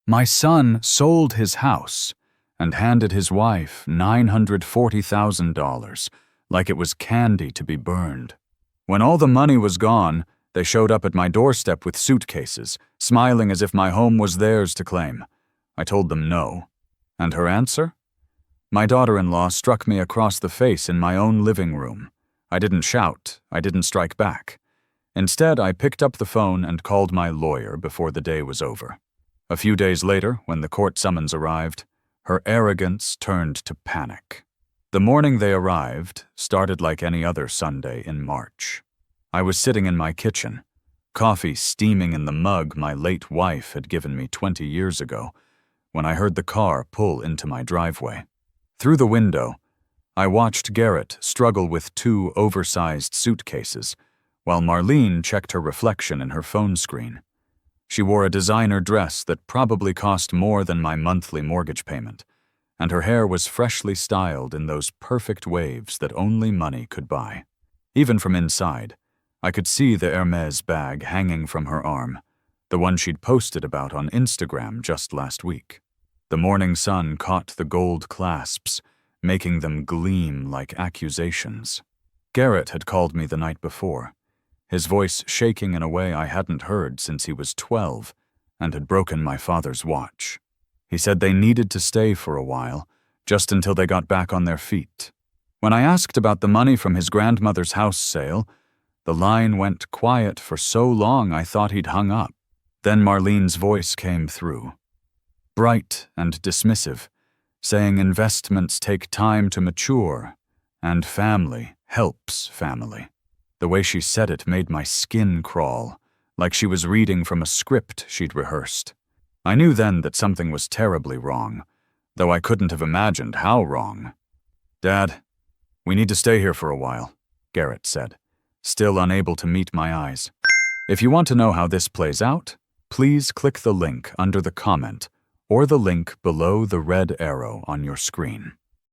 My son sold his house and handed his wife $940,000 like it was candy to be burned. When all the money was gone, they showed up at my doorstep with suitcases, smiling as if my home was theirs to claim. I told them no. And her answer? My daughter-in-law struck me across the face in my own living room. I didn't shout, I didn't strike back. Instead, I picked up the phone and called my lawyer before the day was over. A few days later, when the court summons arrived, her arrogance turned to panic. The morning they arrived started like any other Sunday in March. I was sitting in my kitchen, coffee steaming in the mug my late wife had given me 20 years ago, when I heard the car pull into my driveway. Through the window, I watched Garrett struggle with 2 oversized suitcases, while Marlene checked her reflection in her phone screen. She wore a designer dress that probably cost more than my monthly mortgage payment, and her hair was freshly styled in those perfect waves that only money could buy. Even from inside, I could see the Hermes bag hanging from her arm, the one she'd posted about on Instagram just last week. The morning sun caught the gold clasps, making them gleam like accusations. Garrett had called me the night before, his voice shaking in a way I hadn't heard since he was 12 and had broken my father's watch. He said they needed to stay for a while, just until they got back on their feet. When I asked about the money from his grandmother's house sale, the line went quiet for so long I thought he'd hung up. Then Marlene's voice came through, bright and dismissive, saying investments take time to mature, and family helps family. The way she said it made my skin crawl, like she was reading from a script she'd rehearsed. I knew then that something was terribly wrong, though I couldn't have imagined how wrong. "Dad, we need to stay here for a while," Garrett said, still unable to meet my eyes. "If you want to know how this plays out, please click the link under the comment or the link below the red arrow on your screen."